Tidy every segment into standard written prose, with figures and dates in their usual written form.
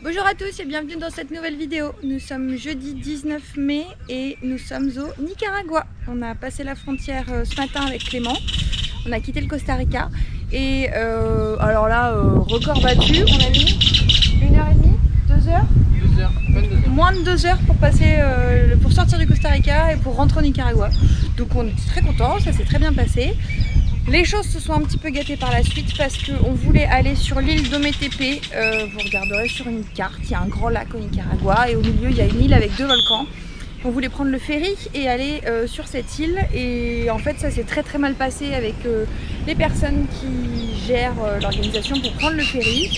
Bonjour à tous et bienvenue dans cette nouvelle vidéo. Nous sommes jeudi 19 mai et nous sommes au Nicaragua. On a passé la frontière ce matin avec Clément. On a quitté le Costa Rica et alors là, record battu. On a mis 1h30, 2h, 22h. moins de 2 heures pour passer, pour sortir du Costa Rica et pour rentrer au Nicaragua. Donc on est très contents, ça s'est très bien passé. Les choses se sont un petit peu gâtées par la suite parce qu'on voulait aller sur l'île d'Ometepe. Vous regarderez sur une carte, il y a un grand lac au Nicaragua et au milieu il y a une île avec 2 volcans. On voulait prendre le ferry et aller sur cette île et en fait ça s'est très mal passé avec les personnes qui gèrent l'organisation pour prendre le ferry.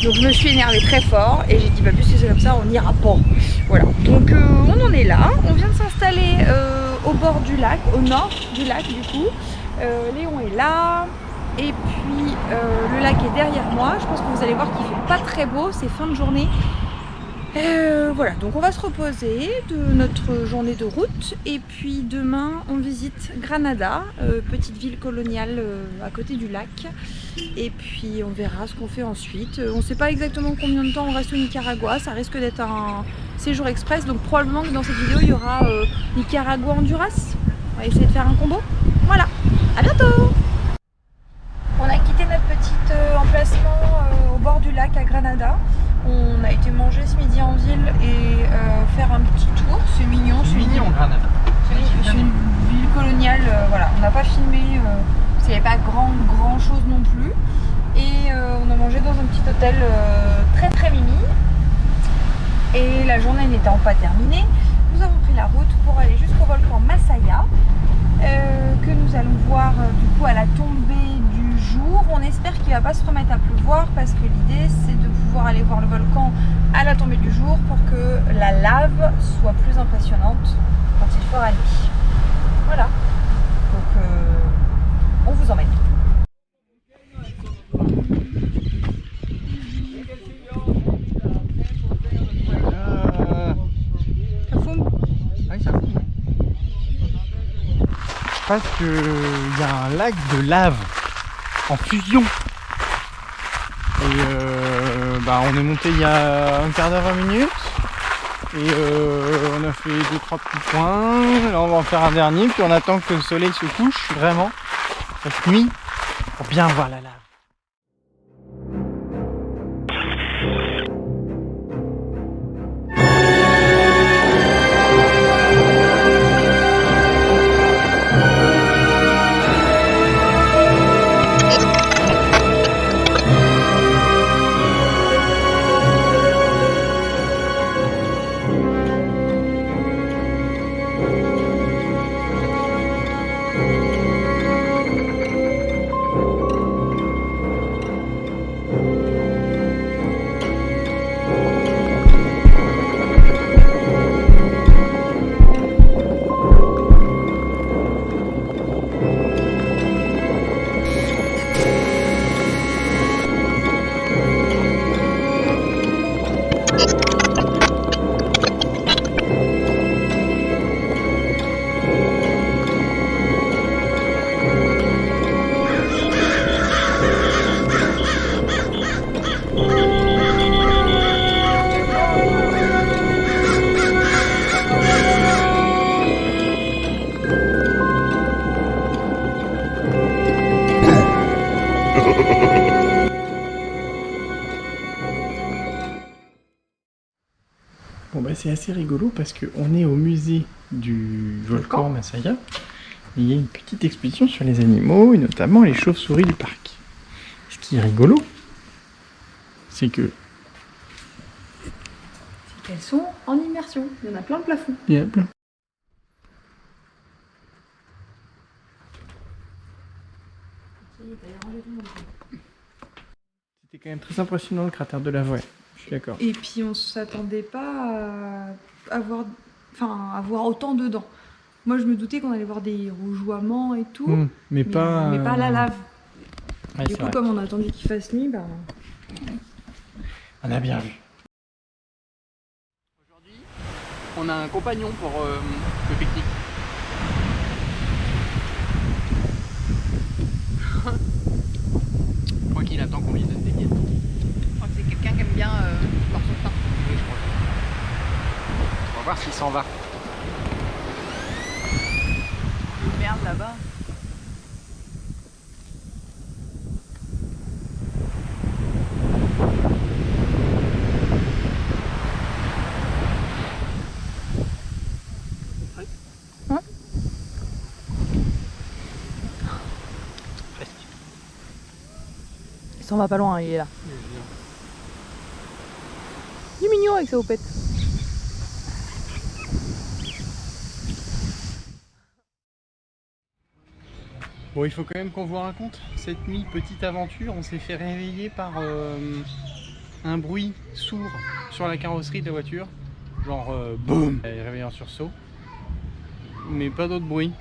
Donc je me suis énervée très fort et j'ai dit bah puisque c'est comme ça on n'ira pas. Voilà, donc on en est là, on vient de s'installer au bord du lac, au nord du lac du coup. Léon est là et puis le lac est derrière moi. Je pense que vous allez voir qu'il fait pas très beau, c'est fin de journée. Voilà, donc on va se reposer de notre journée de route et puis demain on visite Granada, petite ville coloniale à côté du lac, et puis on verra ce qu'on fait ensuite. On ne sait pas exactement combien de temps on reste au Nicaragua, ça risque d'être un séjour express, donc probablement que dans cette vidéo il y aura Nicaragua-Honduras. On va essayer de faire un combo. Voilà, à bientôt. On a quitté notre petit emplacement au bord du lac à Granada. On a été manger ce midi en ville et faire un petit tour. C'est mignon, C'est mignon Granada. C'est une ville coloniale. Voilà, on n'a pas filmé, il n'y avait pas grand chose non plus. Et on a mangé dans un petit hôtel très mimi. Et la journée n'étant pas terminée, nous avons pris la route pour aller jusqu'au volcan Masaya, que nous allons voir du coup à la tombée du jour. On espère qu'il ne va pas se remettre à pleuvoir parce que l'idée c'est de pouvoir aller voir le volcan à la tombée du jour pour que la lave soit plus impressionnante quand il fera nuit. Voilà, donc on vous emmène. Ça fume? Oui, ça fume. Parce qu'il y a un lac de lave en fusion. Et on est monté il y a un quart d'heure, 20 minutes. Et on a fait 2-3 petits points. Là on va en faire un dernier. Puis on attend que le soleil se couche vraiment cette nuit pour bien voir la lave. Bon bah c'est assez rigolo parce qu'on est au musée du volcan Masaya et il y a une petite exposition sur les animaux et notamment les chauves-souris du parc. Ce qui est rigolo, c'est que Elles sont en immersion, il y en a plein le plafond. il y a plein. C'était quand même très impressionnant le cratère de lave, ouais. Je suis d'accord. Et puis on s'attendait pas à voir autant dedans. Moi je me doutais qu'on allait voir des rougeoiements et tout, mais pas la lave. Ouais, Du coup, comme on a attendu qu'il fasse nuit, bah... on a bien vu. Aujourd'hui, on a un compagnon pour le pique-nique. Je crois qu'il attend qu'on lui donne des miettes. Je crois que c'est quelqu'un qui aime bien boire son pain. va voir s'il s'en va. Merde là-bas. Il s'en va pas loin, il est là. Il est mignon avec sa houppette. Bon, il faut quand même qu'on vous raconte. Cette nuit, petite aventure, on s'est fait réveiller par un bruit sourd sur la carrosserie de la voiture. Genre boum, réveillé en sursaut. Mais pas d'autre bruit.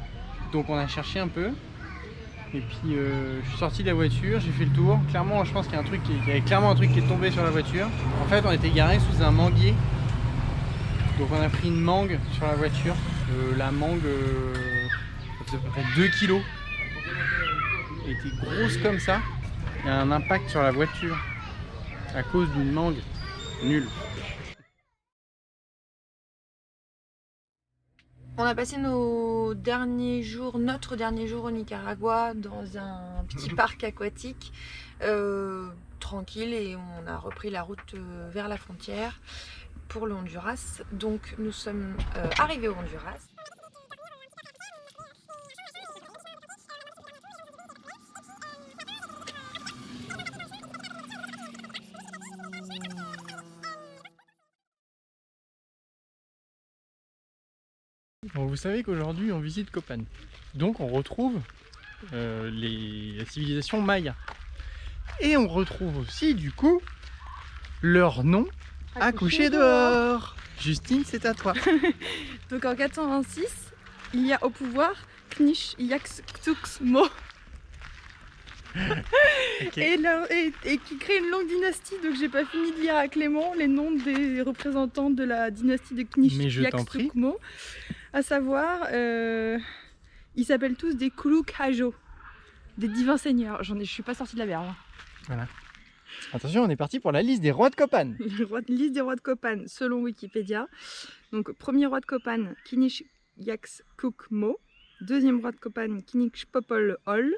Donc on a cherché un peu. Et puis je suis sorti de la voiture, j'ai fait le tour. Clairement, je pense qu'il y a un truc il y avait clairement un truc qui est tombé sur la voiture. En fait, on était garé sous un manguier. Donc on a pris une mangue sur la voiture. La mangue, ça faisait à peu près 2 kilos. Elle était grosse comme ça. Il y a un impact sur la voiture à cause d'une mangue. Nul. On a passé notre dernier jour au Nicaragua dans un petit parc aquatique tranquille, et on a repris la route vers la frontière pour le Honduras. Donc nous sommes arrivés au Honduras. Bon, vous savez qu'aujourd'hui on visite Copan. Donc on retrouve la civilisation maya. Et on retrouve aussi du coup leur nom accouché dehors. Justine, c'est à toi. Donc en 426, il y a au pouvoir Knish-Yaxtuxmo. Okay. Et qui crée une longue dynastie. Donc j'ai pas fini de lire à Clément les noms des représentants de la dynastie de Knish-Yaxtuxmo. À savoir, ils s'appellent tous des Kuluk Hajo, des divins seigneurs. Je suis pas sortie de la berge. Voilà. Attention, on est parti pour la liste des rois de Copan. Liste des rois de Copan selon Wikipédia. Donc premier roi de Copan, Kinish-Yaxcucmo. Deuxième roi de Copan, Kinish-Popol-Ol.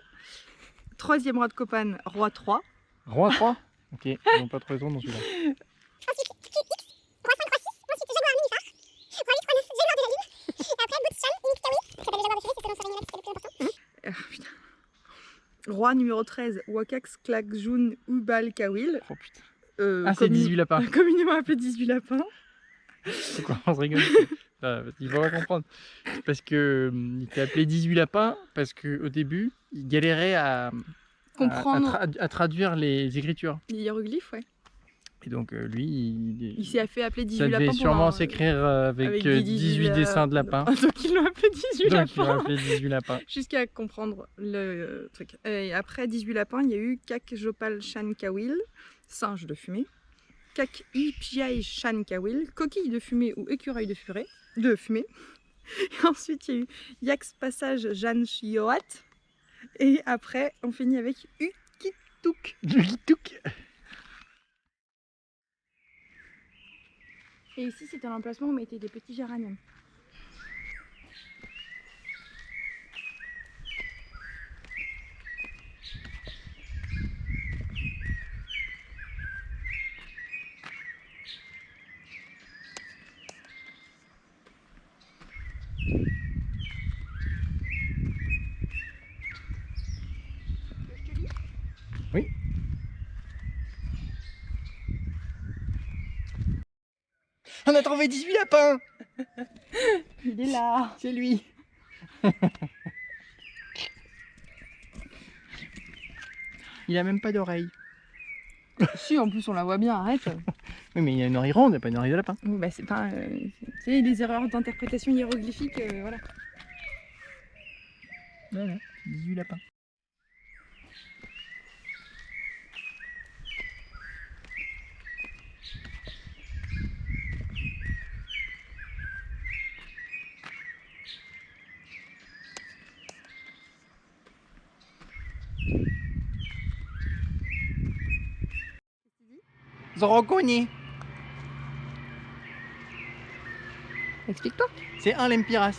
Troisième roi de Copan, roi 3. Roi 3. Ok, ils n'ont pas trop raison dans celui-là. Roi numéro 13, Wakax Klakjun Ubal Kawil. Oh putain. C'est 18 lapins. Communément appelé 18 lapins. Pourquoi on se rigole? Il va pas comprendre. Parce que il était appelé 18 lapins parce qu'au début, il galérait à traduire les écritures. Les hiéroglyphes, ouais. Et donc lui, il s'est fait appeler 18 ça devait lapins. sûrement s'écrire avec 18 dessins de lapins. Donc ils l'ont appelé 18 lapins. Ils l'ont appelé 18 lapins. Jusqu'à comprendre le truc. Et après 18 lapins, il y a eu Kak Jopal Shan Kawil, singe de fumée. Kak Ipiai Shan Kawil, coquille de fumée ou écureuil de fumée. Et ensuite, il y a eu Yax Passage Jan Chioat. Et après, on finit avec Ukituk. Ukituk. Et ici, c'était l'emplacement où on mettait des petits géraniums. Oui. On a trouvé 18 lapins. Il est là. C'est lui. Il a même pas d'oreille. Si, en plus on la voit bien, arrête. Oui, mais il y a une oreille ronde, il n'y a pas une oreille de lapin. Oui, bah c'est pas... tu sais, les erreurs d'interprétation hiéroglyphique, voilà. Voilà, 18 lapins. Je reconnais. Explique-toi. C'est un lempiras.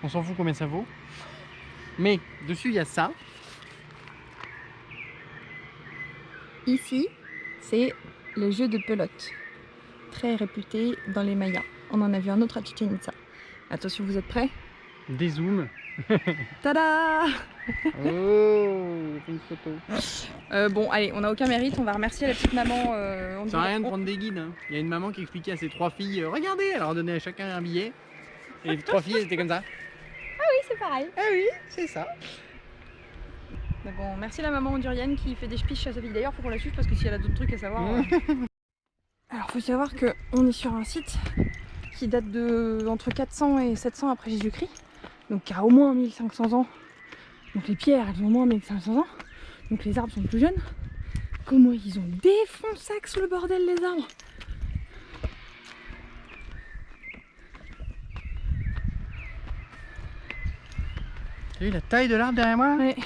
On s'en fout combien ça vaut. Mais dessus il y a ça. Ici, c'est le jeu de pelote. Très réputé dans les Mayas. On en a vu un autre à Chichén Itzá. Attention, vous êtes prêts? Des zooms. Tada! Oh, une photo. Bon, allez, on n'a aucun mérite. On va remercier la petite maman. Ça sert à rien de prendre des guides. Hein. Il y a une maman qui expliquait à ses 3 filles, regardez, elle leur donnait à chacun un billet. Et les 3 filles, elles étaient comme ça. Oui, c'est pareil. Ah oui, c'est ça. Mais bon, merci la maman hondurienne qui fait des spiches à sa fille. D'ailleurs, faut qu'on la suive parce que si elle a d'autres trucs à savoir. Alors, faut savoir qu'on est sur un site qui date de entre 400 et 700 après Jésus-Christ, donc qui a au moins 1500 ans. Donc les pierres, elles ont au moins 1500 ans. Donc les arbres sont plus jeunes. Comment ils ont défoncé sous le bordel les arbres. T'as vu la taille de l'arbre derrière moi? Ouais.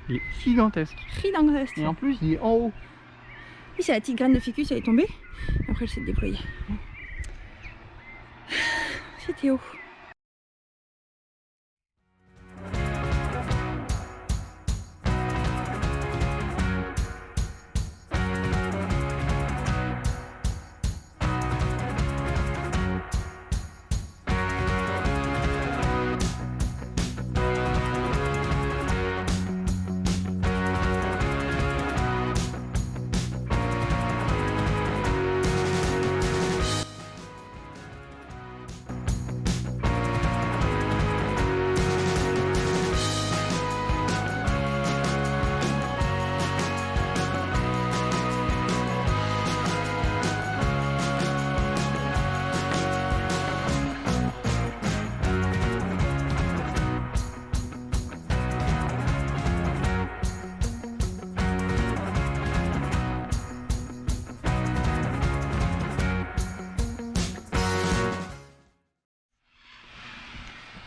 Il est gigantesque. Ridangest. Et en plus, il est en haut. Oui, c'est la petite graine de ficus, elle est tombée. Après, elle s'est déployée. C'était haut.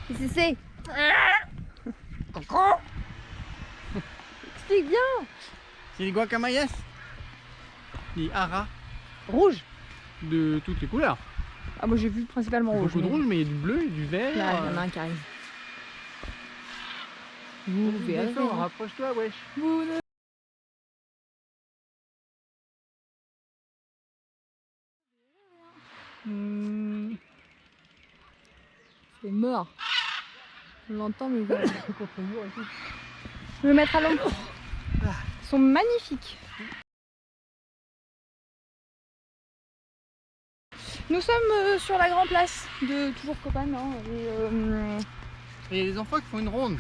Qu'est-ce que c'est? Explique bien. C'est les guacamayas. Les haras. Rouge. De toutes les couleurs. Ah, moi j'ai vu principalement rouge. Beaucoup de mais- rouge, mais il y a du bleu et du vert. Là, il y en a un qui arrive. Vous verrez. Rapproche-toi, wesh. Vous ne- C'est mort. On l'entend, mais voilà. Je vais me mettre à l'ombre. Ils sont magnifiques. Nous sommes sur la grande place de toujours Copan. Hein, Et il y a des enfants qui font une ronde.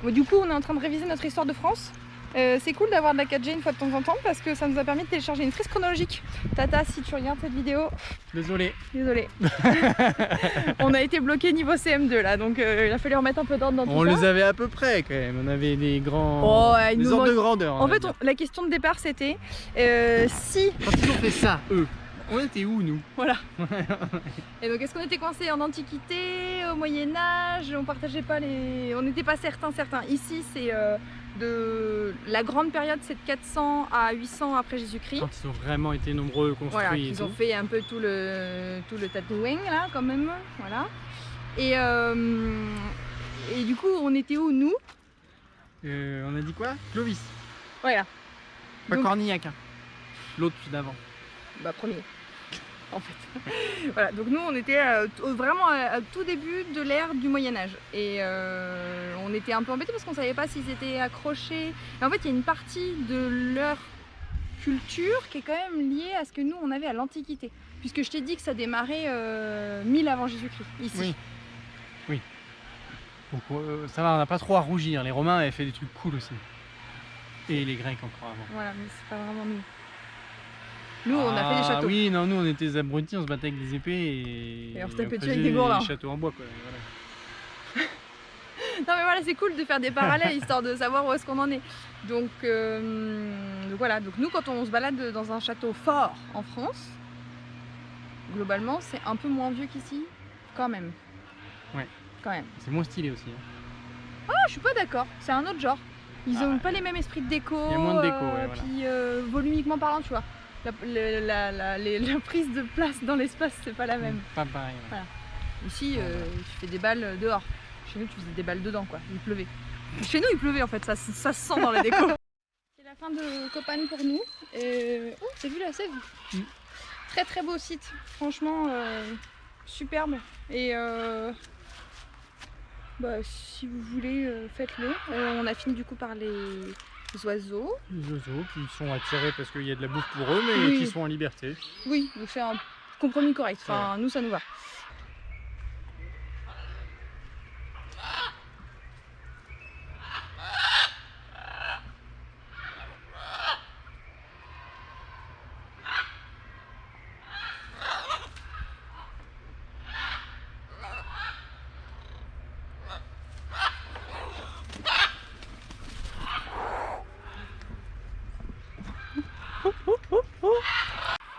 du coup, on est en train de réviser notre histoire de France. C'est cool d'avoir de la 4G une fois de temps en temps parce que ça nous a permis de télécharger une frise chronologique. Tata, si tu regardes cette vidéo, Désolé. désolé. On a été bloqué niveau CM2 là, donc il a fallu remettre un peu d'ordre dans tout On ça. les avait à peu près quand même. On avait des grands. Oh, ouais, il des nous ordres de manque- grandeur. En fait, la question de départ c'était si. Quand ils ont fait ça, eux, on était où nous? Voilà. Et donc, est-ce qu'on était coincés en Antiquité, au Moyen-Âge? On partageait pas les. On n'était pas certains. Ici, c'est de la grande période, c'est de 400 à 800 après Jésus-Christ. Quand ils ont vraiment été nombreux, construits Voilà, et ils tout. ont fait un peu tout le tatouing là, quand même. Voilà. Et du coup, on était où nous? On a dit quoi? Clovis. Voilà. Pas Donc- Cornillac. Hein. L'autre d'avant. Bah premier. En fait. Voilà, donc nous on était vraiment à tout début de l'ère du Moyen-Âge. Et on était un peu embêtés parce qu'on savait pas s'ils étaient accrochés. Et en fait, il y a une partie de leur culture qui est quand même liée à ce que nous on avait à l'Antiquité. Puisque je t'ai dit que ça démarrait 1000 avant Jésus-Christ, ici. Oui. Oui. Donc ça va, on n'a pas trop à rougir. Les Romains avaient fait des trucs cool aussi. Et les Grecs encore avant. Voilà, mais c'est pas vraiment nous. Nous, on a fait des châteaux. Oui, non, nous on était des abrutis, on se battait avec des épées Et on se tapait dessus faisait avec des gourdins. des châteaux en bois quoi. Voilà. Non mais voilà, c'est cool de faire des parallèles histoire de savoir où est-ce qu'on en est. Donc voilà, donc nous quand on se balade dans un château fort en France, globalement c'est un peu moins vieux qu'ici, quand même. Ouais. Quand même. C'est moins stylé aussi. Hein. Ah, je suis pas d'accord, c'est un autre genre. Ils Ah ont ouais. pas les mêmes esprits de déco. Il y a moins de déco, ouais, voilà. Puis volumiquement parlant, tu vois. la prise de place dans l'espace, c'est pas la même. Pas pareil. Ouais. Voilà. Ici, tu fais des balles dehors. Chez nous, tu faisais des balles dedans, quoi. Il pleuvait. Chez nous, il pleuvait en fait, ça se sent dans la déco. C'est la fin de Copan pour nous. Et... Oh, t'as vu la sève? Très très beau site, franchement, superbe. Et bah, si vous voulez, faites-le. On a fini du coup par les oiseaux. Les oiseaux qui sont attirés parce qu'il y a de la bouffe pour eux, mais Oui. qui sont en liberté. Oui, donc c'est un compromis correct. Enfin, nous, ça nous va.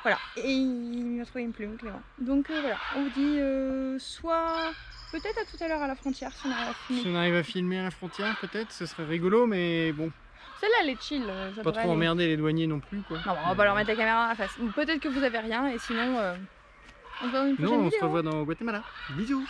Voilà, et il m'a trouvé une plume, Clément. Donc voilà, on vous dit soit peut-être à tout à l'heure à la frontière si on arrive à filmer. Si on arrive à filmer à la frontière, peut-être, ce serait rigolo, mais bon, Celle-là, elle est chill. Ça pas devrait trop aller. emmerder les douaniers non plus, quoi. Non, on va pas leur mettre la caméra à la face. Ou peut-être que vous avez rien, et sinon, on se voit dans une prochaine Non, on vidéo. se revoit dans Guatemala. Bisous.